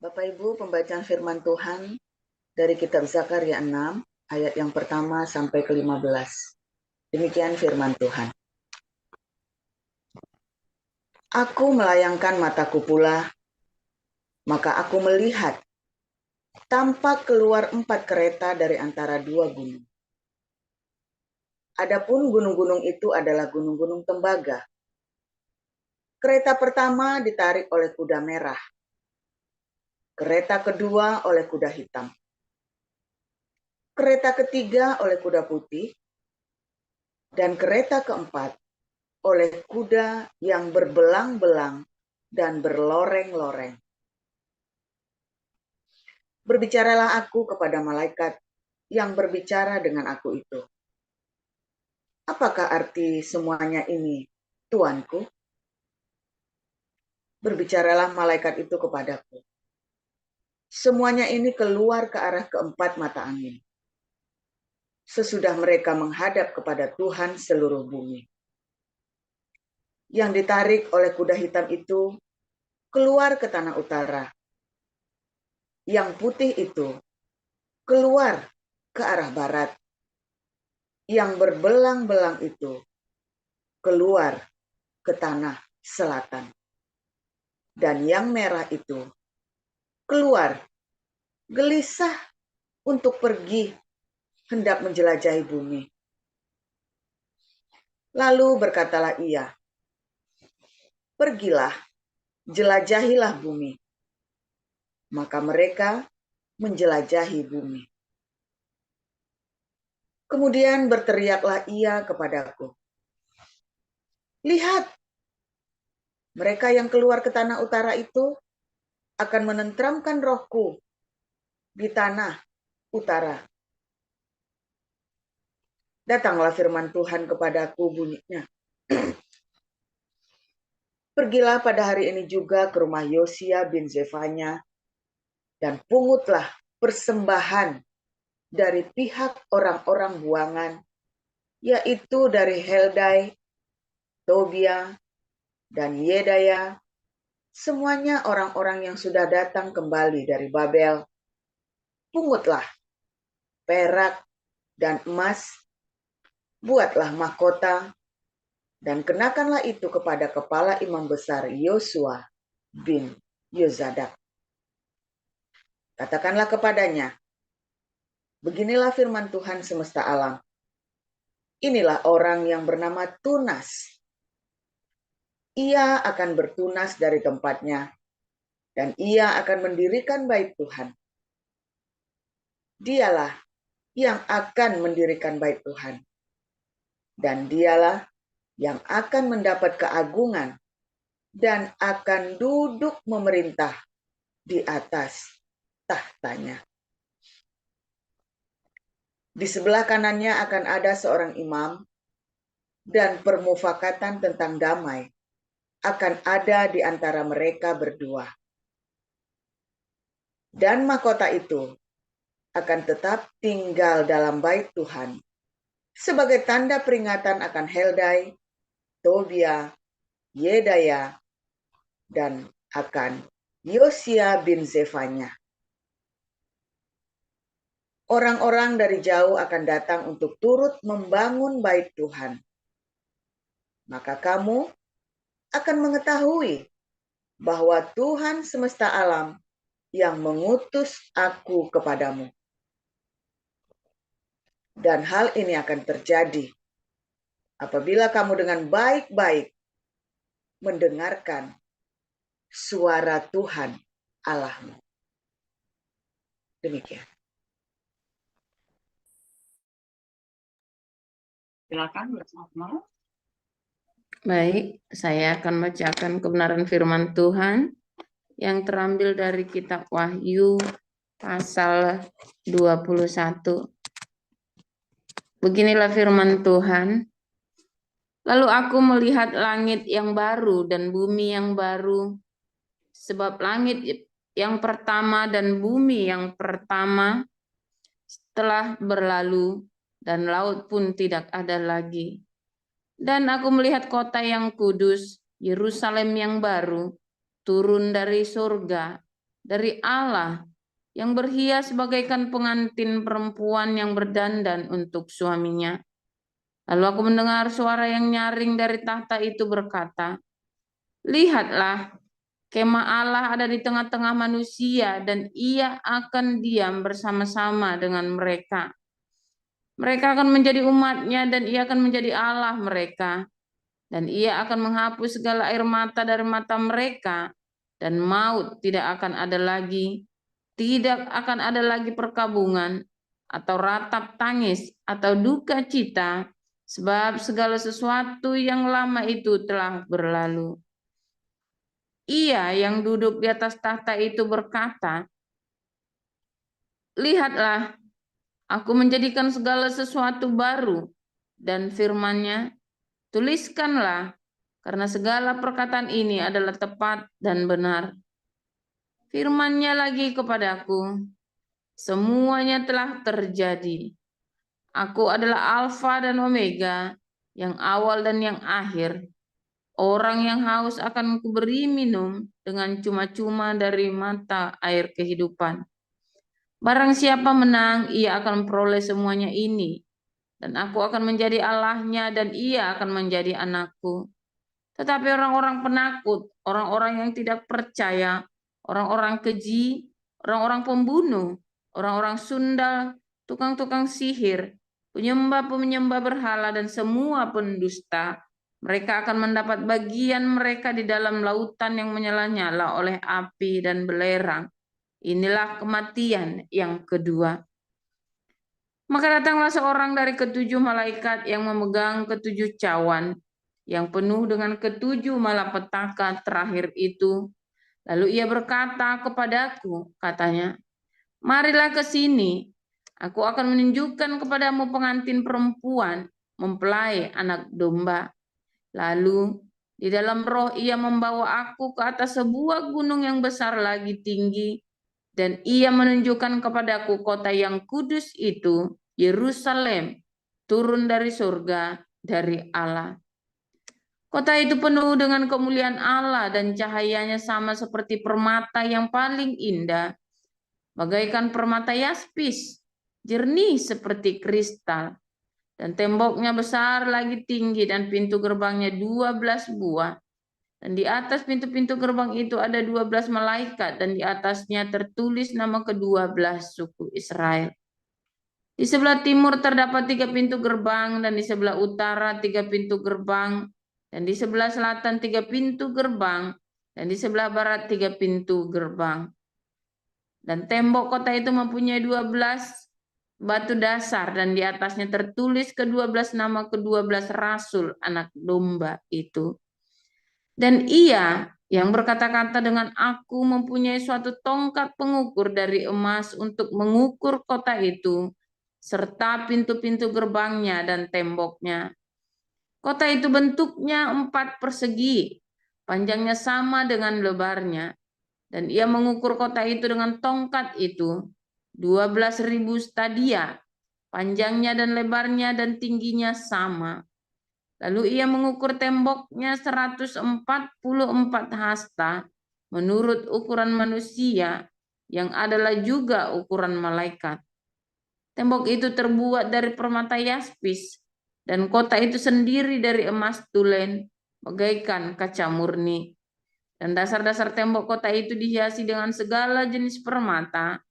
Bapak Ibu, pembacaan firman Tuhan dari kitab Zakaria 6 ayat yang pertama sampai ke-15. Demikian firman Tuhan. Aku melayangkan mataku pula, maka aku melihat tampak keluar 4 kereta dari antara 2 gunung. Adapun gunung-gunung itu adalah gunung-gunung tembaga. Kereta pertama ditarik oleh kuda merah. Kereta kedua oleh kuda hitam. Kereta ketiga oleh kuda putih. Dan kereta keempat oleh kuda yang berbelang-belang dan berloreng-loreng. Berbicaralah aku kepada malaikat yang berbicara dengan aku itu. Apakah arti semuanya ini, Tuanku? Berbicaralah malaikat itu kepadaku. Semuanya ini keluar ke arah keempat mata angin. Sesudah mereka menghadap kepada Tuhan seluruh bumi. Yang ditarik oleh kuda hitam itu keluar ke tanah utara. Yang putih itu keluar ke arah barat. Yang berbelang-belang itu keluar ke tanah selatan. Dan yang merah itu keluar gelisah untuk pergi hendak menjelajahi bumi. Lalu berkatalah ia, pergilah, jelajahilah bumi. Maka mereka menjelajahi bumi. Kemudian berteriaklah ia kepadaku, lihat, mereka yang keluar ke tanah utara itu akan menenteramkan rohku di tanah utara. Datanglah firman Tuhan kepadaku bunyinya. Pergilah pada hari ini juga ke rumah Yosia bin Zefanya dan pungutlah persembahan dari pihak orang-orang buangan, yaitu dari Heldai, Tobia, dan Yedaya, semuanya orang-orang yang sudah datang kembali dari Babel. Pungutlah perak dan emas, buatlah mahkota, dan kenakanlah itu kepada kepala imam besar Yosua bin Yozadak. Katakanlah kepadanya, beginilah firman Tuhan semesta alam. Inilah orang yang bernama Tunas. Ia akan bertunas dari tempatnya, dan ia akan mendirikan bait Tuhan. Dialah yang akan mendirikan bait Tuhan. Dan dialah yang akan mendapat keagungan dan akan duduk memerintah di atas tahtanya. Di sebelah kanannya akan ada seorang imam, dan permufakatan tentang damai akan ada di antara mereka berdua. Dan mahkota itu akan tetap tinggal dalam bait Tuhan sebagai tanda peringatan akan Heldai, Tobia, Yedaya, dan akan Yosia bin Zefanya. Orang-orang dari jauh akan datang untuk turut membangun bait Tuhan. Maka kamu akan mengetahui bahwa Tuhan semesta alam yang mengutus aku kepadamu. Dan hal ini akan terjadi apabila kamu dengan baik-baik mendengarkan suara Tuhan Allahmu. Demikian. Silakan bersama. Baik, saya akan bacakan kebenaran firman Tuhan yang terambil dari kitab Wahyu pasal 21. Beginilah firman Tuhan. Lalu aku melihat langit yang baru dan bumi yang baru, sebab langit yang pertama dan bumi yang pertama telah berlalu, dan laut pun tidak ada lagi. Dan aku melihat kota yang kudus, Yerusalem yang baru, turun dari surga, dari Allah yang berhias bagaikan pengantin perempuan yang berdandan untuk suaminya. Lalu aku mendengar suara yang nyaring dari tahta itu berkata, "Lihatlah, kemah Allah ada di tengah-tengah manusia dan ia akan diam bersama-sama dengan mereka. Mereka akan menjadi umatnya dan ia akan menjadi Allah mereka. Dan ia akan menghapus segala air mata dari mata mereka, dan maut tidak akan ada lagi. Tidak akan ada lagi perkabungan, atau ratap tangis, atau duka cita, sebab segala sesuatu yang lama itu telah berlalu." Ia yang duduk di atas tahta itu berkata, "Lihatlah, aku menjadikan segala sesuatu baru." Dan firman-Nya, "Tuliskanlah, karena segala perkataan ini adalah tepat dan benar." Firman-Nya lagi kepadaku, "Semuanya telah terjadi. Aku adalah Alfa dan Omega, yang awal dan yang akhir. Orang yang haus akan kuberi minum dengan cuma-cuma dari mata air kehidupan. Barang siapa menang, ia akan memperoleh semuanya ini. Dan aku akan menjadi Allahnya dan ia akan menjadi anakku. Tetapi orang-orang penakut, orang-orang yang tidak percaya, orang-orang keji, orang-orang pembunuh, orang-orang sundal, tukang-tukang sihir, penyembah-penyembah berhala, dan semua pendusta, mereka akan mendapat bagian mereka di dalam lautan yang menyala-nyala oleh api dan belerang. Inilah kematian yang kedua. Maka datanglah seorang dari ketujuh malaikat yang memegang ketujuh cawan, yang penuh dengan ketujuh malapetaka terakhir itu. Lalu ia berkata kepadaku, katanya, "Marilah ke sini, aku akan menunjukkan kepadamu pengantin perempuan mempelai anak domba." Lalu di dalam roh ia membawa aku ke atas sebuah gunung yang besar lagi tinggi, dan ia menunjukkan kepadaku kota yang kudus itu, Yerusalem, turun dari surga dari Allah. Kota itu penuh dengan kemuliaan Allah dan cahayanya sama seperti permata yang paling indah, bagaikan permata yaspis, jernih seperti kristal. Dan temboknya besar lagi tinggi dan pintu gerbangnya 12 buah. Dan di atas pintu-pintu gerbang itu ada 12 malaikat dan di atasnya tertulis nama ke-12 suku Israel. Di sebelah timur terdapat 3 pintu gerbang dan di sebelah utara 3 pintu gerbang dan di sebelah selatan 3 pintu gerbang dan di sebelah barat 3 pintu gerbang. Dan tembok kota itu mempunyai 12 batu dasar dan di atasnya tertulis ke-12 nama ke-12 rasul anak domba itu. Dan ia yang berkata-kata dengan aku mempunyai suatu tongkat pengukur dari emas untuk mengukur kota itu, serta pintu-pintu gerbangnya dan temboknya. Kota itu bentuknya 4 persegi, panjangnya sama dengan lebarnya. Dan ia mengukur kota itu dengan tongkat itu, 12.000 stadia, panjangnya dan lebarnya dan tingginya sama. Lalu ia mengukur temboknya 144 hasta menurut ukuran manusia yang adalah juga ukuran malaikat. Tembok itu terbuat dari permata yaspis dan kota itu sendiri dari emas tulen bagaikan kaca murni. Dan dasar-dasar tembok kota itu dihiasi dengan segala jenis permata.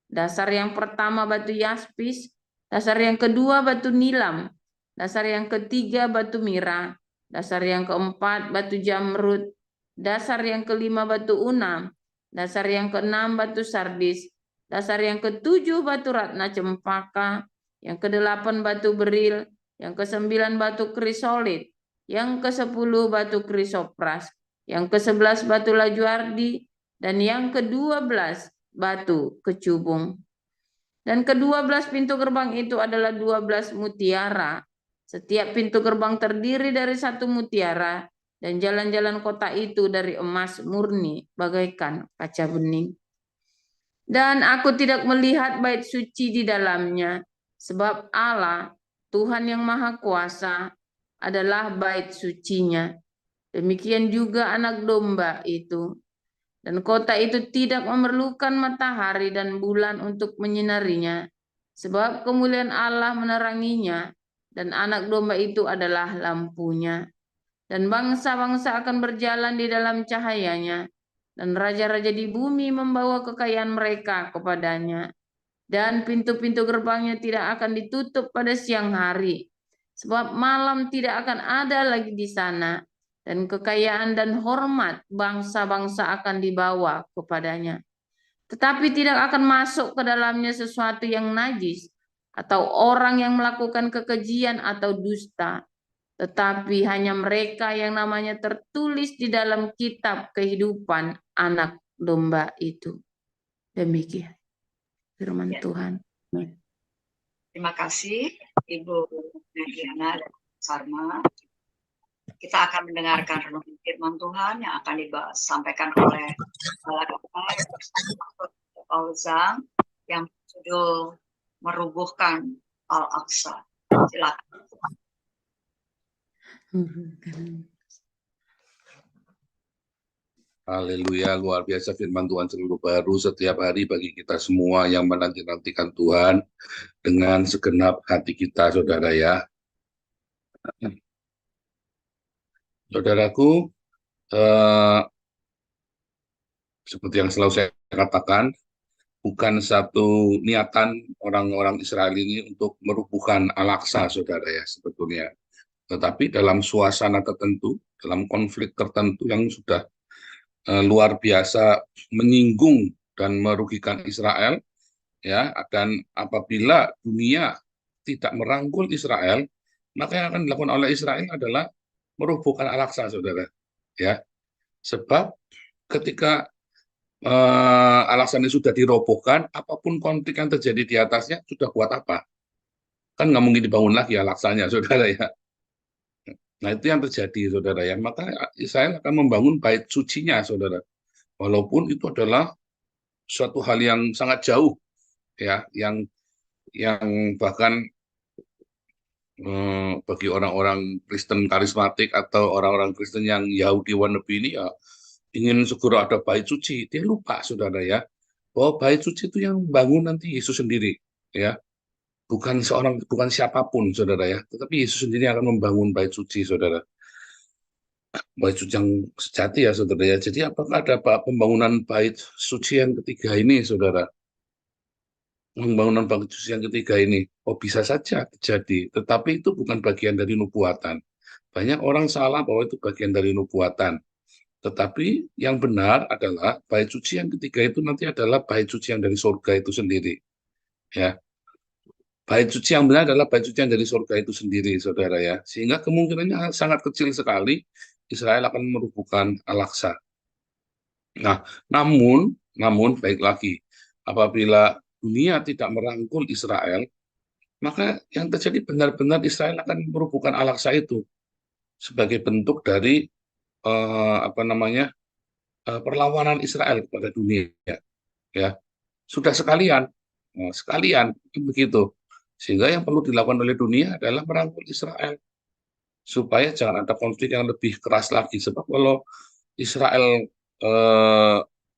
Dasar yang pertama batu yaspis, dasar yang kedua batu nilam, dasar yang ketiga batu mira, dasar yang keempat batu jamrud, dasar yang kelima batu unam, dasar yang keenam batu sardis, dasar yang ketujuh batu ratna cempaka, yang kedelapan batu beril, yang kesembilan batu krisolit, yang kesepuluh batu krisopras, yang ke-11 batu lajuardi, dan yang ke-12 batu kecubung. Dan ke-12 pintu gerbang itu adalah 12 mutiara. Setiap pintu gerbang terdiri dari 1 mutiara dan jalan-jalan kota itu dari emas murni bagaikan kaca bening. Dan aku tidak melihat bait suci di dalamnya, sebab Allah, Tuhan yang Maha Kuasa, adalah bait sucinya. Demikian juga anak domba itu. Dan kota itu tidak memerlukan matahari dan bulan untuk menyinarinya, sebab kemuliaan Allah meneranginya, dan anak domba itu adalah lampunya. Dan bangsa-bangsa akan berjalan di dalam cahayanya, dan raja-raja di bumi membawa kekayaan mereka kepadanya. Dan pintu-pintu gerbangnya tidak akan ditutup pada siang hari, sebab malam tidak akan ada lagi di sana, dan kekayaan dan hormat bangsa-bangsa akan dibawa kepadanya. Tetapi tidak akan masuk ke dalamnya sesuatu yang najis, atau orang yang melakukan kekejian atau dusta, tetapi hanya mereka yang namanya tertulis di dalam kitab kehidupan anak domba itu. Demikian firman Ya, Tuhan. terima kasih Ibu Diana dan Sarma. Kita akan mendengarkan renungan firman Tuhan yang akan disampaikan oleh Kepala Paul Zhang yang berjudul Merubuhkan Al-Aqsa. Silakan. Haleluya, luar biasa firman Tuhan selalu baru setiap hari bagi kita semua yang menanti-nantikan Tuhan dengan segenap hati kita, saudara ya. Saudaraku, seperti yang selalu saya katakan, bukan satu niatan orang-orang Israel ini untuk merubuhkan Al-Aqsa, saudara ya, sebetulnya. Tetapi dalam suasana tertentu, dalam konflik tertentu yang sudah luar biasa menyinggung dan merugikan Israel, ya. Dan apabila dunia tidak merangkul Israel, maka yang akan dilakukan oleh Israel adalah merubuhkan Al-Aqsa, saudara, ya. Sebab ketika Al-Aqsa ini sudah dirobohkan, apapun konflik yang terjadi di atasnya sudah buat apa? Kan nggak mungkin dibangun lagi Al-Aqsanya, saudara ya. Nah, itu yang terjadi, saudara ya. Maka Israel akan membangun bait sucinya, saudara. Walaupun itu adalah suatu hal yang sangat jauh, ya, yang bahkan bagi orang-orang Kristen karismatik atau orang-orang Kristen yang Yahudi wannabe ini ya ingin segera ada bait suci. Dia lupa, saudara ya, bahwa bait suci itu yang bangun nanti Yesus sendiri, ya. Bukan siapapun, saudara ya, tetapi Yesus sendiri akan membangun bait suci, saudara. Bait suci yang sejati ya, saudara ya. Jadi apakah ada pembangunan bait suci yang ketiga ini, saudara? Pembangunan bait suci yang ketiga ini, oh bisa saja terjadi, tetapi itu bukan bagian dari nubuatan. Banyak orang salah bahwa itu bagian dari nubuatan. Tetapi yang benar adalah bait suci yang ketiga itu nanti adalah bait suci yang dari surga itu sendiri. Ya. Bait suci yang benar adalah bait suci yang dari surga itu sendiri, saudara ya. Sehingga kemungkinannya sangat kecil sekali Israel akan merubuhkan Al-Aqsa. Nah, namun baik lagi, apabila dunia tidak merangkul Israel, maka yang terjadi benar-benar Israel akan merubuhkan Al-Aqsa itu sebagai bentuk dari perlawanan Israel kepada dunia. Ya, sudah sekalian begitu. Sehingga yang perlu dilakukan oleh dunia adalah merangkul Israel supaya jangan ada konflik yang lebih keras lagi. Sebab kalau Israel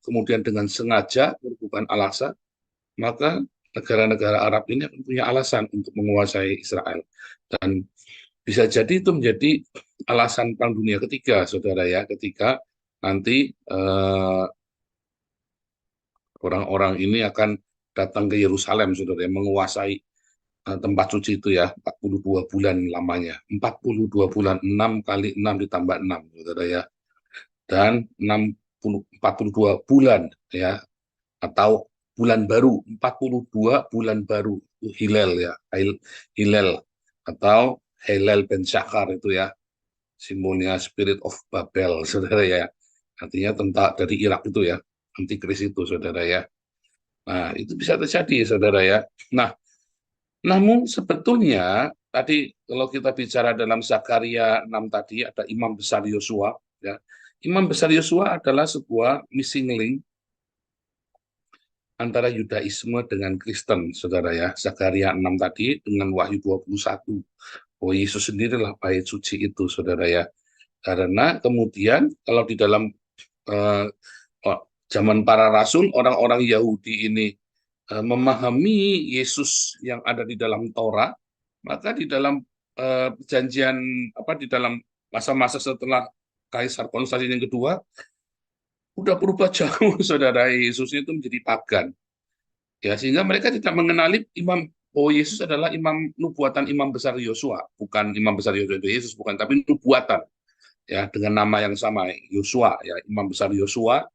kemudian dengan sengaja merubuhkan Al-Aqsa, maka negara-negara Arab ini akan punya alasan untuk menguasai Israel. Dan bisa jadi itu menjadi alasan Perang Dunia Ketiga, saudara ya, ketika nanti orang-orang ini akan datang ke Yerusalem, saudara, yang menguasai tempat suci itu ya, 42 bulan lamanya. 42 bulan, 6 kali 6 ditambah 6, saudara ya. Dan 42 bulan ya, atau bulan baru, 42 bulan baru, Hilal ya, Hilal atau Hilal ben Syakar itu ya, simbolnya Spirit of Babel, saudara ya. Artinya tentang dari Irak itu ya, antikris itu, saudara ya. Nah, itu bisa terjadi, saudara ya. Nah, namun sebetulnya tadi kalau kita bicara dalam Zakaria 6 tadi ada imam besar Yosua, ya. Imam besar Yosua adalah sebuah missing link antara Yudaisme dengan Kristen, saudara ya. Zakaria 6 tadi dengan Wahyu 21. Oh, Yesus sendirilah bait suci itu, saudara ya. Karena kemudian kalau di dalam zaman para rasul, orang-orang Yahudi ini memahami Yesus yang ada di dalam Torah, maka di dalam perjanjian di dalam masa-masa setelah Kaisar Konstantin yang kedua, udah berubah jauh, saudara. Yesus itu menjadi pagan, ya, sehingga mereka tidak mengenali Yesus adalah nubuatan imam besar Yosua, bukan imam besar Yosua itu Yesus, bukan, tapi nubuatan, ya, dengan nama yang sama, Yosua, ya, imam besar Yosua,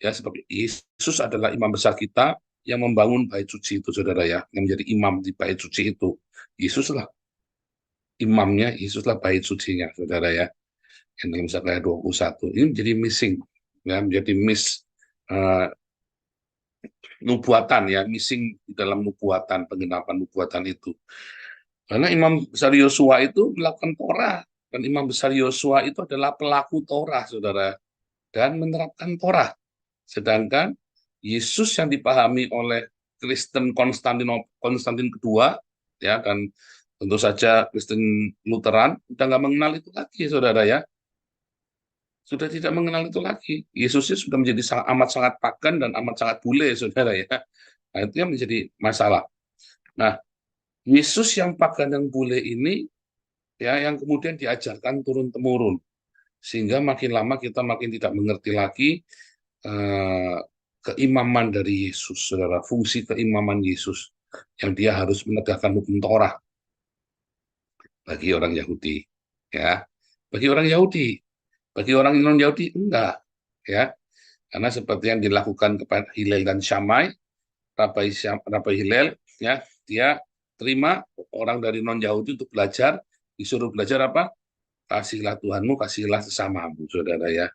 ya, seperti Yesus adalah imam besar kita yang membangun bait suci itu, saudara, ya, yang menjadi imam di bait suci itu. Yesuslah imamnya, Yesuslah bait sucinya, saudara, ya. Yang dalam Zakaria 21 ini menjadi missing, ya, menjadi nubuatan, ya, missing di dalam nubuatan, penggenapan nubuatan itu. Karena imam besar Yosua itu melakukan Torah, dan imam besar Yosua itu adalah pelaku Torah, saudara, dan menerapkan Torah. Sedangkan Yesus yang dipahami oleh Kristen Konstantin kedua, ya, dan tentu saja Kristen Lutheran udah nggak mengenal itu lagi, saudara, ya. Sudah tidak mengenal itu lagi. Yesusnya sudah menjadi amat sangat pagan dan amat sangat bule, saudara, ya. Nah, itu yang menjadi masalah. Nah, Yesus yang pagan dan bule ini, ya, yang kemudian diajarkan turun-temurun, sehingga makin lama kita makin tidak mengerti lagi keimaman dari Yesus, saudara, fungsi keimaman Yesus, yang dia harus menegakkan hukum Torah bagi orang Yahudi, ya, bagi orang Yahudi. Bagi orang non-Yahudi enggak, ya, karena seperti yang dilakukan kepada Hillel dan Shammai, Rabbi Hillel, ya, dia terima orang dari non-Yahudi untuk belajar, disuruh belajar apa? Kasihilah Tuhanmu, kasihilah sesamamu, saudara, ya,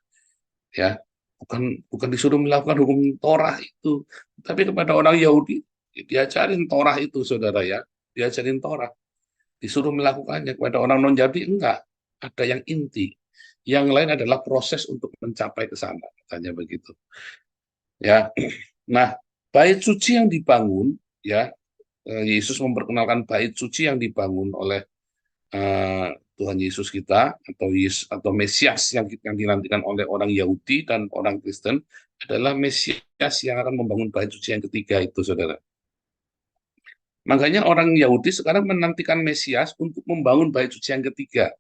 ya, bukan disuruh melakukan hukum Torah itu, tapi kepada orang Yahudi diajarin Torah itu, saudara, ya, diajarin Torah, disuruh melakukannya. Kepada orang non-Yahudi enggak, ada yang inti. Yang lain adalah proses untuk mencapai ke sana, katanya begitu. Ya, nah, bait suci yang dibangun, ya, Yesus memperkenalkan bait suci yang dibangun oleh Tuhan Yesus kita, atau Mesias yang dinantikan oleh orang Yahudi dan orang Kristen, adalah Mesias yang akan membangun bait suci yang ketiga itu, saudara. Makanya orang Yahudi sekarang menantikan Mesias untuk membangun bait suci yang ketiga.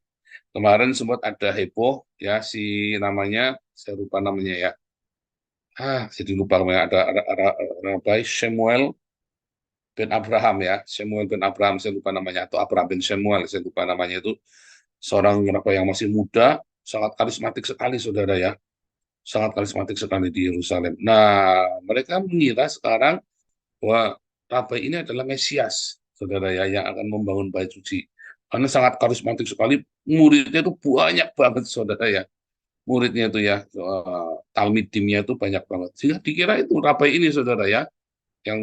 Kemarin sempat ada heboh, ya, si namanya, saya lupa namanya, ya. Jadi lupa namanya, ada Rabbi Shemuel ben Abraham, ya. Shemuel ben Abraham, saya lupa namanya, atau Abraham ben Shemuel, saya lupa namanya itu. Seorang Rabbi yang masih muda, sangat karismatik sekali, saudara, ya. Sangat karismatik sekali di Yerusalem. Nah, mereka mengira sekarang bahwa Rabbi ini adalah Mesias, saudara, ya, yang akan membangun bait suci. Karena sangat karismatik sekali, muridnya itu banyak banget, saudara, ya. Muridnya itu, ya, talmidimnya itu banyak banget. Sehingga dikira itu Rabbi ini, saudara, ya, yang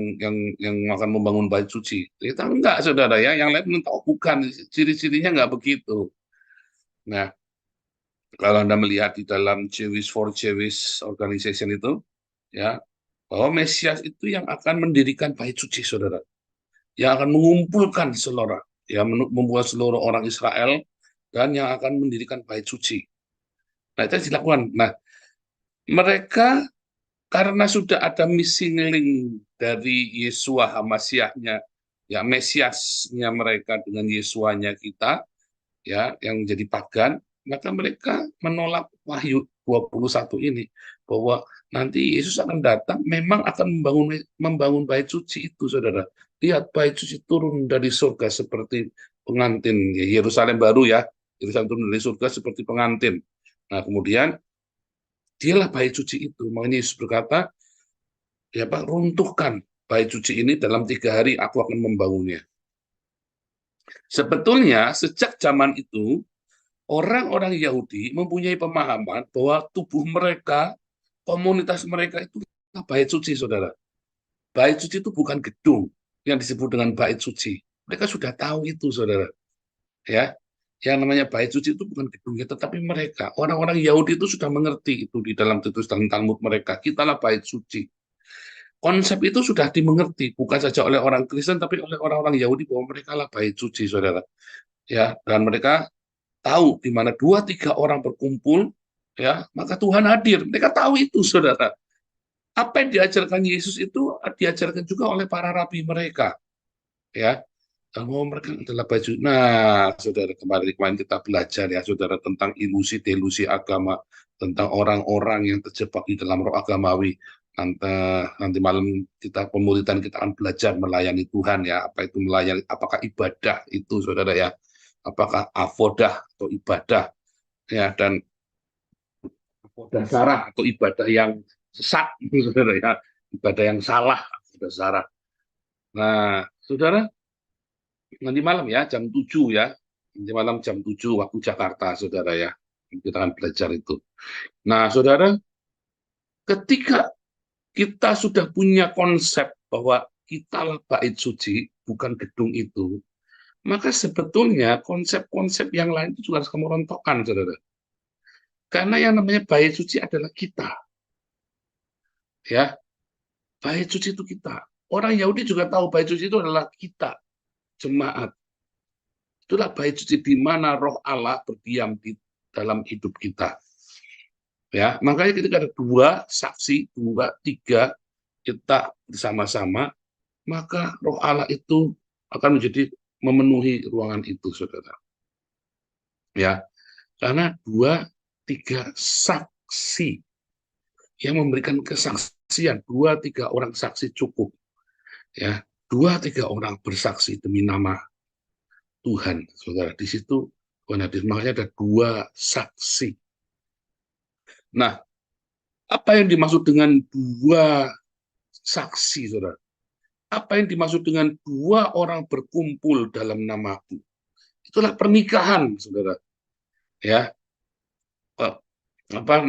akan membangun bait suci. Kita enggak, saudara, ya. Yang lain tahu bukan, ciri-cirinya enggak begitu. Nah, kalau Anda melihat di dalam Jewish for Jewish Organization itu, ya, bahwa Mesias itu yang akan mendirikan bait suci, saudara, yang akan mengumpulkan seluruh, ya, membuat seluruh orang Israel, dan yang akan mendirikan bait suci. Nah, itu dilakukan. Nah, mereka karena sudah ada missing link dari Yesua Hamasyahnya, ya, Mesiasnya mereka dengan Yesuanya kita, ya, yang menjadi pagan, maka mereka menolak Wahyu 21 ini, bahwa nanti Yesus akan datang, memang akan membangun bait suci itu, saudara. Lihat, bait suci turun dari surga seperti pengantin, ya, Yerusalem baru, ya, Yerusalem turun dari surga seperti pengantin. Nah, kemudian dialah bait suci itu. Makanya Yesus berkata, ya, Pak, runtuhkan bait suci ini dalam 3 hari, aku akan membangunnya. Sebetulnya sejak zaman itu orang-orang Yahudi mempunyai pemahaman bahwa tubuh mereka, komunitas mereka itu bait suci, saudara. Bait suci itu bukan gedung yang disebut dengan bait suci. Mereka sudah tahu itu, saudara. Ya, yang namanya bait suci itu bukan gedungnya, tetapi mereka, orang-orang Yahudi itu sudah mengerti itu di dalam tulisan Talmud mereka. Kitalah bait suci. Konsep itu sudah dimengerti, bukan saja oleh orang Kristen, tapi oleh orang-orang Yahudi, bahwa mereka lah bait suci, saudara. Ya, dan mereka tahu di mana 2-3 orang berkumpul, ya, maka Tuhan hadir. Mereka tahu itu, saudara. Apa yang diajarkan Yesus itu diajarkan juga oleh para rabi mereka, ya. Bahwa mereka adalah baju. Nah, saudara, kemarin kita belajar ya, saudara, tentang ilusi delusi agama, tentang orang-orang yang terjebak di dalam roh agamawi. Nanti malam kita pemuridan kita akan belajar melayani Tuhan ya. Apa itu melayani? Apakah ibadah itu, saudara ya? Apakah avodah atau ibadah ya? Dan avodah sarah atau ibadah yang sesat, saudara ya? Ibadah yang salah, avodah sarah. Nah, saudara, nanti malam ya, jam 7 ya. Nanti malam jam 7 waktu Jakarta, saudara ya. Kita akan belajar itu. Nah, saudara, ketika kita sudah punya konsep bahwa kita lah bait suci, bukan gedung itu, maka sebetulnya konsep-konsep yang lain itu juga harus kamu rontokkan, saudara. Karena yang namanya bait suci adalah kita. Ya, bait suci itu kita. Orang Yahudi juga tahu bait suci itu adalah kita, jemaat. Itulah bait suci di mana roh Allah berdiam di dalam hidup kita. Ya, makanya ketika ada 2 saksi, 2, 3 kita bersama-sama, maka roh Allah itu akan menjadi memenuhi ruangan itu, saudara. Ya, karena 2, 3 saksi yang memberikan kesaksian, 2, 3 orang saksi cukup. Ya, 2, 3 orang bersaksi demi nama Tuhan, saudara. Di situ Tuhan hadir. Makanya ada 2 saksi. Nah, apa yang dimaksud dengan 2 saksi, saudara? Apa yang dimaksud dengan 2 orang berkumpul dalam namaku? Itulah pernikahan, saudara. Ya,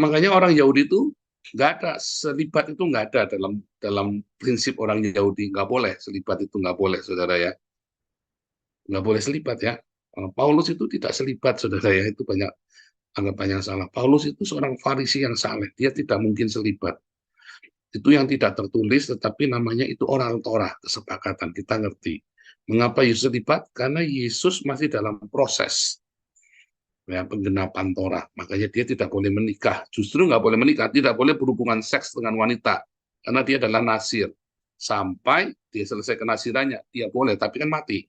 makanya orang Yahudi itu nggak ada selibat, itu nggak ada dalam prinsip orang Yahudi, nggak boleh selibat, itu nggak boleh, saudara ya. Nggak boleh selibat ya. Paulus itu tidak selibat, saudara ya. Itu banyak anggapan yang salah. Paulus itu seorang Farisi yang saleh, dia tidak mungkin selibat. Itu yang tidak tertulis, tetapi namanya itu orang Torah, kesepakatan, kita ngerti. Mengapa Yesus selibat? Karena Yesus masih dalam proses ya, penggenapan Torah. Makanya dia tidak boleh menikah. Justru nggak boleh menikah, tidak boleh berhubungan seks dengan wanita. Karena dia adalah nasir. Sampai dia selesai kenasirannya, dia boleh, tapi kan mati.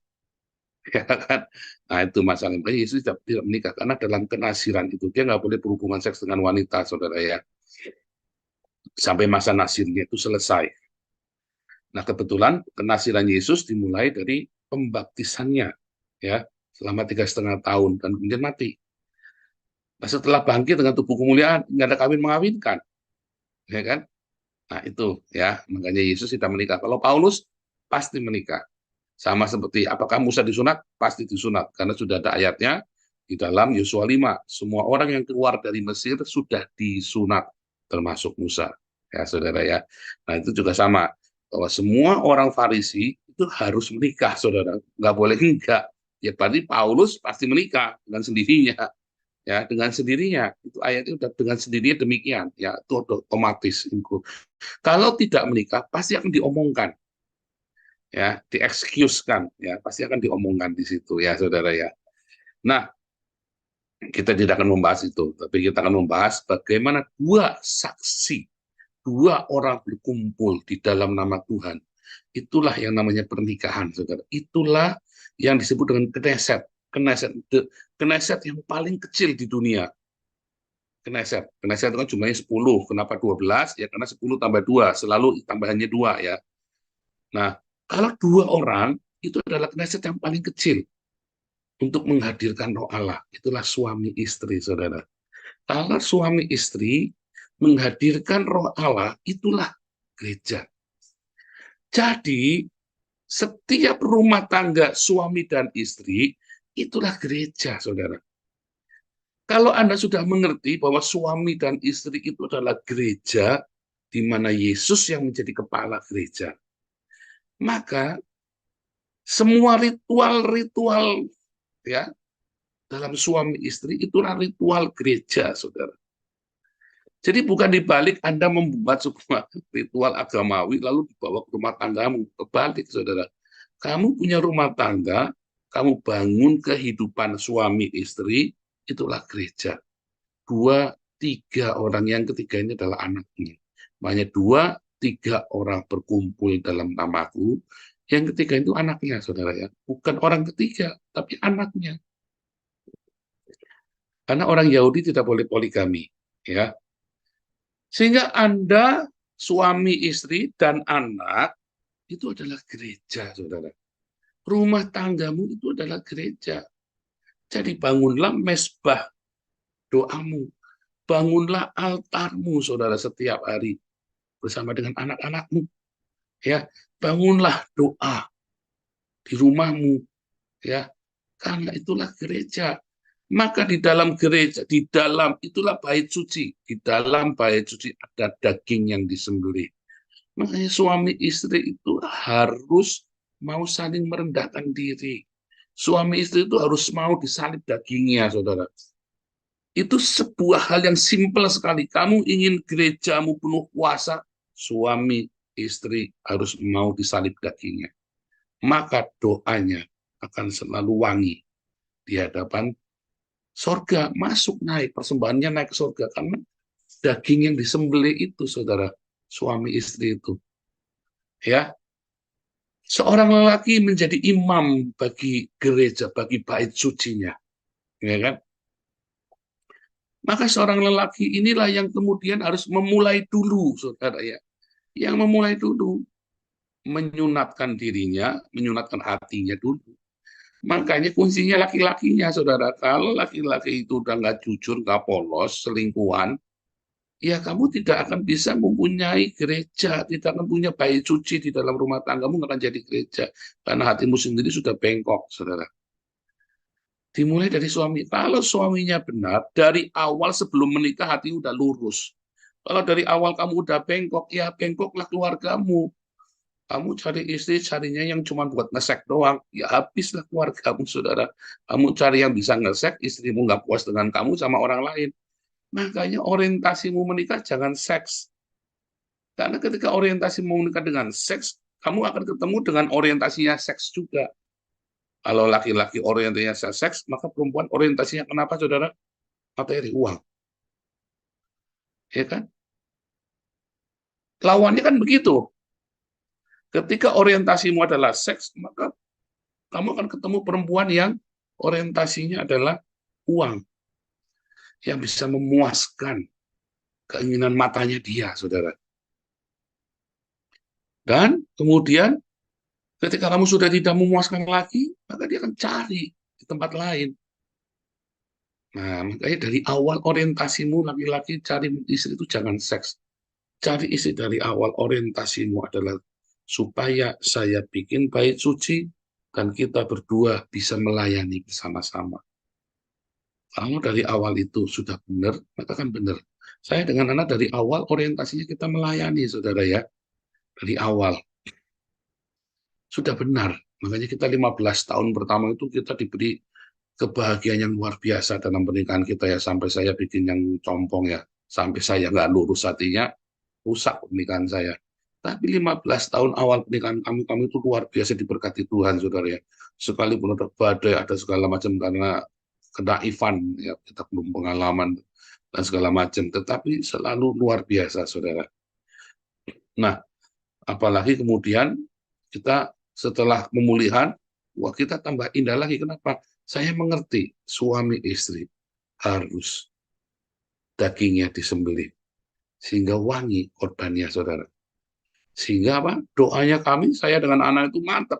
Ya kan? Nah, itu masalah. Yesus tidak menikah karena dalam kenasiran itu dia nggak boleh berhubungan seks dengan wanita, saudara ya. Sampai masa nasirnya itu selesai. Nah, kebetulan kenasiran Yesus dimulai dari pembaptisannya, ya, selama 3,5 tahun dan kemudian mati. Nah, setelah bangkit dengan tubuh kemuliaan, nggak ada kawin mengawinkan, ya kan? Nah, itu ya, makanya Yesus tidak menikah. Kalau Paulus pasti menikah. Sama seperti apakah Musa disunat? Pasti disunat, karena sudah ada ayatnya di dalam Yosua 5. Semua orang yang keluar dari Mesir sudah disunat, termasuk Musa. Ya, saudara ya. Nah, itu juga sama. Bahwa semua orang Farisi itu harus menikah, saudara. Nggak boleh enggak. Ya, berarti Paulus pasti menikah dengan sendirinya. Ya, dengan sendirinya. Itu ayatnya udah dengan sendirinya demikian. Ya, itu otomatis. Kalau tidak menikah, pasti akan diomongkan. Ya, diexcusekan, ya, pasti akan diomongkan di situ, ya, saudara ya. Nah, kita tidak akan membahas itu, tapi kita akan membahas bagaimana 2 saksi, 2 orang berkumpul di dalam nama Tuhan. Itulah yang namanya pernikahan, saudara. Itulah yang disebut dengan Kneset. Kneset yang paling kecil di dunia. Kneset itu kan jumlahnya 10. Kenapa 12? Ya, karena 10 tambah 2, selalu tambahannya 2 ya. Nah, kalau 2 orang, itu adalah Kneset yang paling kecil untuk menghadirkan roh Allah. Itulah suami istri, saudara. Kalau suami istri menghadirkan roh Allah, itulah gereja. Jadi, setiap rumah tangga suami dan istri, itulah gereja, saudara. Kalau Anda sudah mengerti bahwa suami dan istri itu adalah gereja, di mana Yesus yang menjadi kepala gereja, maka semua ritual-ritual ya dalam suami istri itulah ritual gereja, saudara. Jadi bukan dibalik Anda membuat sebuah ritual agamawi lalu dibawa ke rumah tanggamu. Kebalik, saudara. Kamu punya rumah tangga, kamu bangun kehidupan suami istri, itulah gereja. 2, 3 orang, yang ketiga ini adalah anaknya. Makanya 2, 3 orang berkumpul dalam namaku, yang ketiga itu anaknya, saudara ya. Bukan orang ketiga, tapi anaknya. Karena orang Yahudi tidak boleh poligami, ya. Sehingga Anda, suami, istri, dan anak, itu adalah gereja, saudara. Rumah tanggamu itu adalah gereja. Jadi bangunlah mesbah doamu. Bangunlah altarmu, saudara, setiap hari. Bersama dengan anak-anakmu. Ya, bangunlah doa di rumahmu. Ya, karena itulah gereja. Maka di dalam gereja, di dalam itulah bait suci. Di dalam bait suci ada daging yang disembelih. Makanya suami istri itu harus mau saling merendahkan diri. Suami istri itu harus mau disalib dagingnya, saudara. Itu sebuah hal yang simpel sekali. Kamu ingin gerejamu penuh kuasa, suami istri harus mau disalib dagingnya. Maka doanya akan selalu wangi di hadapan sorga, masuk naik, persembahannya naik ke sorga, karena daging yang disembelih itu, saudara, suami istri itu. Ya, seorang lelaki menjadi imam bagi gereja, bagi bait sucinya, ya kan? Maka seorang lelaki inilah yang kemudian harus memulai dulu, saudara ya, yang memulai dulu, menyunatkan dirinya, menyunatkan hatinya dulu. Makanya kuncinya laki-lakinya, saudara. Kalau laki-laki itu udah nggak jujur, nggak polos, selingkuhan, ya kamu tidak akan bisa mempunyai gereja, tidak akan punya bait suci di dalam rumah tanggamu, nggak akan jadi gereja. Karena hatimu sendiri sudah bengkok, saudara. Dimulai dari suami. Kalau suaminya benar, dari awal sebelum menikah hati udah lurus. Kalau dari awal kamu udah bengkok, ya bengkoklah keluargamu. Kamu cari istri, carinya yang cuma buat ngesek doang, ya habislah keluargamu, saudara. Kamu cari yang bisa ngesek, istrimu nggak puas dengan kamu sama orang lain. Makanya orientasimu menikah jangan seks. Karena ketika orientasimu menikah dengan seks, kamu akan ketemu dengan orientasinya seks juga. Kalau laki-laki orientasinya seks, maka perempuan orientasinya kenapa, saudara? Materi, uang. Ya kan? Lawannya kan begitu. Ketika orientasimu adalah seks, maka kamu akan ketemu perempuan yang orientasinya adalah uang, yang bisa memuaskan keinginan matanya dia, saudara. Dan kemudian ketika kamu sudah tidak memuaskan lagi, maka dia akan cari di tempat lain. Nah, makanya dari awal orientasimu laki-laki cari istri itu jangan seks. Cari istri dari awal orientasimu adalah supaya saya bikin bait suci dan kita berdua bisa melayani bersama-sama. Kalau dari awal itu sudah benar, maka kan benar. Saya dengan anak dari awal orientasinya kita melayani, saudara ya. Dari awal. Sudah benar. Makanya kita 15 tahun pertama itu kita diberi kebahagiaan yang luar biasa dalam pernikahan kita ya. Sampai saya bikin yang compong ya. Sampai saya nggak lurus hatinya, rusak pernikahan saya. Tapi 15 tahun awal pernikahan kami itu luar biasa diberkati Tuhan, saudara ya. Sekalipun ada badai, ada segala macam karena kenaifan, ya, kita belum pengalaman dan segala macam. Tetapi selalu luar biasa, saudara. Nah, apalagi kemudian kita setelah pemulihan, wah kita tambah indah lagi. Kenapa? Saya mengerti suami istri harus dagingnya disembelih sehingga wangi korbannya, saudara. Sehingga apa? Doanya kami, saya dengan anak itu mantap.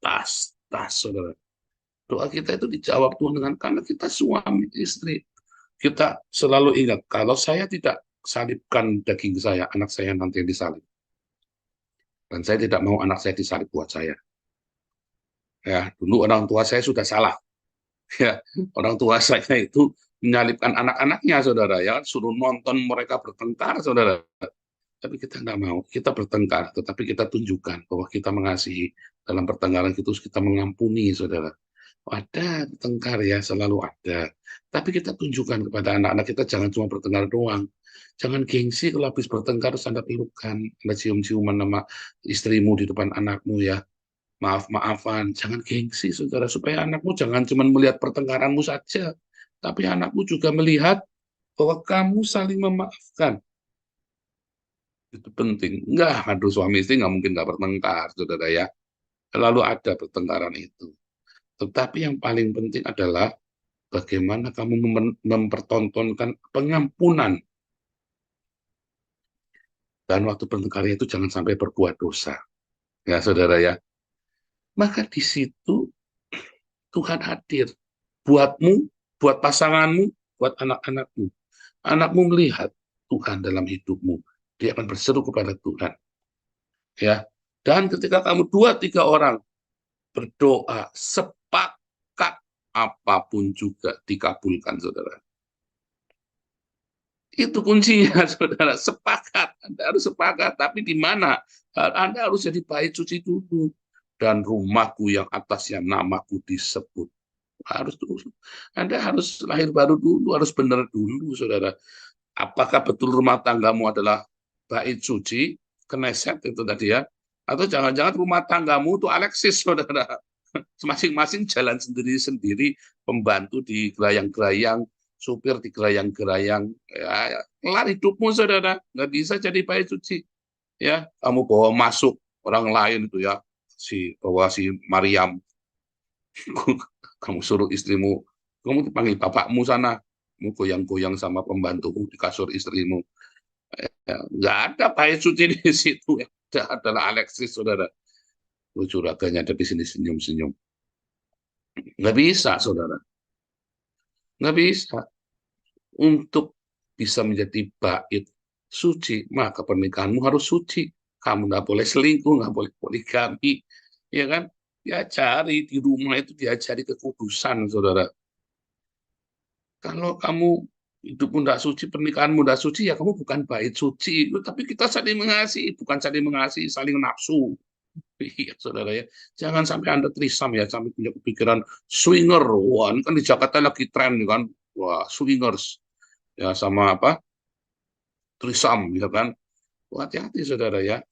Tas, saudara. Doa kita itu dijawab Tuhan dengan karena kita suami istri. Kita selalu ingat, kalau saya tidak salibkan daging saya, anak saya nanti yang disalib. Dan saya tidak mau anak saya disalib buat saya. Ya, dulu orang tua saya sudah salah. Ya, orang tua saya itu menyalibkan anak-anaknya, saudara. Ya, suruh nonton mereka bertengkar, saudara. Tapi kita nggak mau, kita bertengkar, tetapi kita tunjukkan bahwa kita mengasihi. Dalam pertengkaran itu kita mengampuni, saudara. Ada bertengkar ya, selalu ada. Tapi kita tunjukkan kepada anak-anak kita jangan cuma bertengkar doang. Jangan gengsi kalau habis bertengkar terus Anda pelukan, Anda cium-ciuman sama istrimu di depan anakmu ya. Maaf-maafan, jangan gengsi, saudara. Supaya anakmu jangan cuma melihat pertengkaranmu saja, tapi anakmu juga melihat bahwa kamu saling memaafkan. Itu penting. Enggak, aduh suami istri nggak mungkin nggak bertengkar, saudara ya. Selalu ada pertengkaran itu. Tetapi yang paling penting adalah bagaimana kamu mempertontonkan pengampunan. Dan waktu bertengkar itu jangan sampai berbuat dosa. Ya, saudara ya. Maka di situ Tuhan hadir. Buatmu, buat pasanganmu, buat anak-anakmu. Anakmu melihat Tuhan dalam hidupmu. Dia akan berseru kepada Tuhan. Ya. Dan ketika kamu 2-3 orang berdoa, sepakat apapun juga dikabulkan, saudara. Itu kuncinya, saudara. Sepakat. Anda harus sepakat. Tapi di mana? Anda harus jadi bait suci dulu. Dan rumahku yang atasnya namaku disebut. Harus dulu. Anda harus lahir baru dulu. Harus benar dulu, saudara. Apakah betul rumah tanggamu adalah bait suci? Kneset itu tadi ya. Atau jangan-jangan rumah tanggamu itu Alexis, saudara. Masing-masing jalan sendiri-sendiri. Pembantu di gerayang-gerayang, supir di gerayang-gerayang, ya, kelar hidupmu, saudara. Nggak bisa jadi bait suci. Ya, kamu bawa masuk orang lain itu ya, bawa si Maryam, kamu suruh istrimu, kamu panggil bapakmu sana, kamu goyang-goyang sama pembantumu di kasur istrimu. Ya, nggak ada bait suci di situ. Yang ada adalah Alexis, saudara. Juraganya ada di sini senyum-senyum. Nggak bisa, saudara. Nggak bisa. Untuk bisa menjadi bait suci, maka pernikahanmu harus suci. Kamu nggak boleh selingkuh, nggak boleh poligami, ya kan? Ya cari di rumah itu diajari kekudusan, saudara. Kalau kamu hidupmu nggak suci, pernikahanmu nggak suci, ya kamu bukan bait suci. Tapi kita saling mengasihi, bukan saling mengasihi, saling nafsu. Iya, saudara ya. Jangan sampai Anda trisam ya, sampai punya kepikiran swinger. Wah, ini kan di Jakarta lagi tren kan. Wah, swingers. Ya sama apa? Trisam, ya kan? Wah, hati-hati, saudara ya.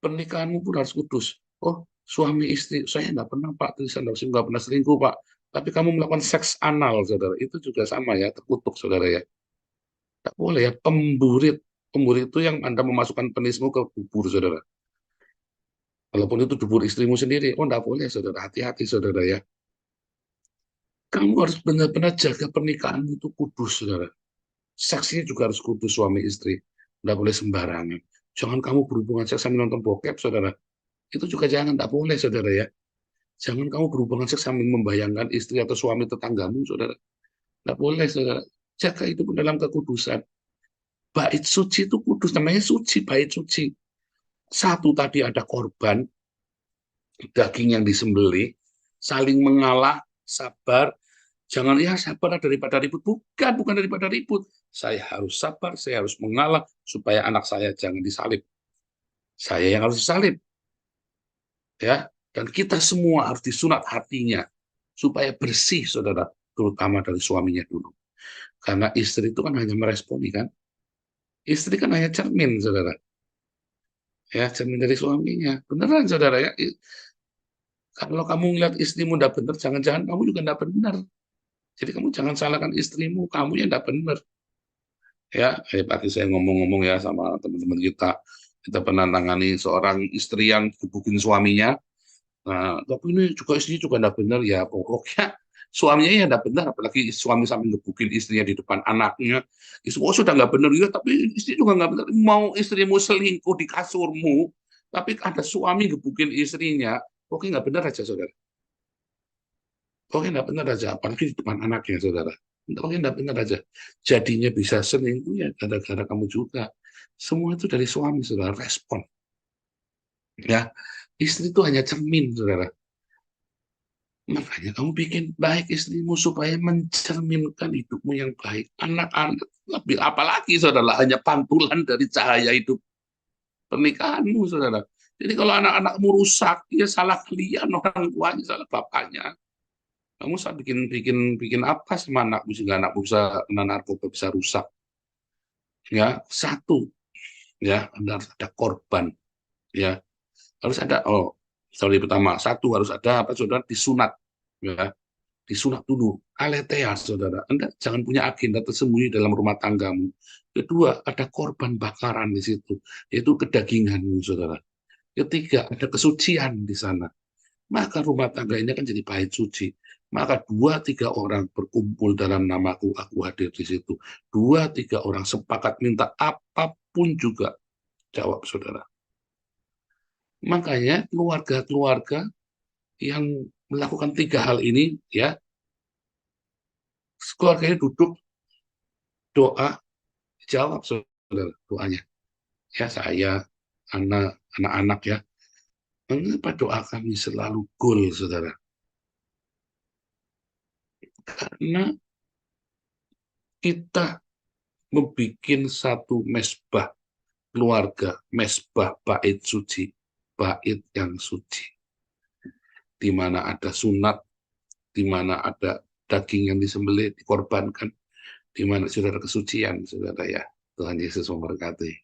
Pernikahanmu pun harus kudus. Oh, suami istri, saya nggak pernah Pak trisam, nggak pernah selingkuh Pak. Tapi kamu melakukan seks anal, saudara. Itu juga sama ya, terkutuk, saudara ya. Nggak boleh ya, pemburit. Pemburit itu yang Anda memasukkan penismu ke bubur, saudara. Walaupun itu dubur istrimu sendiri. Oh, nggak boleh, saudara. Hati-hati, saudara ya. Kamu harus benar-benar jaga pernikahan itu kudus, saudara. Seksnya juga harus kudus suami istri. Nggak boleh sembarangan. Jangan kamu berhubungan seks sambil nonton bokep, saudara. Itu juga jangan, nggak boleh, saudara ya. Jangan kamu berhubungan seks sambil membayangkan istri atau suami tetanggamu, saudara. Nggak boleh, saudara. Jaga itu pun dalam kekudusan. Bait suci itu kudus, namanya suci, bait suci. Satu tadi ada korban, daging yang disembelih, saling mengalah, sabar. Jangan ya sabar daripada ribut. Bukan daripada ribut. Saya harus sabar, saya harus mengalah supaya anak saya jangan disalib. Saya yang harus disalib. Ya, dan kita semua harus disunat hatinya supaya bersih, saudara, terutama dari suaminya dulu. Karena istri itu kan hanya meresponi kan. Istri kan hanya cermin, saudara. Ya, cermin dari suaminya. Beneran, saudara ya. Kalau kamu ngeliat istrimu tidak benar, jangan-jangan kamu juga tidak benar. Jadi kamu jangan salahkan istrimu, kamu yang tidak benar. Ya, pagi saya ngomong-ngomong ya sama teman-teman kita. Kita pernah tangani seorang istri yang gebukin suaminya. Nah, tapi ini juga istrinya juga tidak benar ya. Pokoknya suaminya ya tidak benar, apalagi suami sampai gebukin istrinya di depan anaknya. Istri, oh sudah nggak benar juga, tapi istri juga nggak benar. Mau istrimu selingkuh di kasurmu, tapi ada suami gebukin istrinya, oke nggak benar aja, saudara. Oke nggak benar aja, apalagi di depan anaknya, saudara. Oke nggak benar aja. Jadinya bisa selingkuh ya gara-gara kamu juga. Semua itu dari suami, saudara. Respon. Ya, istri itu hanya cermin, saudara. Makanya kamu bikin baik istrimu supaya mencerminkan hidupmu yang baik. Anak-anak lebih apalagi, saudara, hanya pantulan dari cahaya hidup pernikahanmu, saudara. Jadi kalau anak-anakmu rusak, ya salah kalian orang tuanya, salah bapaknya. Kamu saat bikin apa sama anakmu sehingga anakmu bisa kena narkoba, bisa rusak. Ya, satu, ya, harus ada korban, ya, harus ada. Oh, sorry, pertama, satu harus ada apa, saudara, disunat, ya, disunat dulu, aletheia, saudara. Anda jangan punya agenda tersembunyi dalam rumah tanggamu. Kedua, ada korban bakaran di situ, yaitu kedaginganmu, saudara. Ketiga, ada kesucian di sana. Maka rumah tangga ini akan jadi bait suci. Maka 2-3 orang berkumpul dalam namaku, aku hadir di situ. 2-3 orang sepakat minta apapun juga, jawab saudara. Makanya keluarga-keluarga yang melakukan 3 hal ini, ya, keluarganya duduk, doa, jawab saudara doanya. Ya, saya, anak-anak ya, mengapa doa kami selalu goal, saudara? Karena kita membuat satu mesbah keluarga, mesbah bait suci, bait yang suci, di mana ada sunat, di mana ada daging yang disembelih, dikorbankan, di mana sudah ada kesucian, saudara ya. Tuhan Yesus memberkati.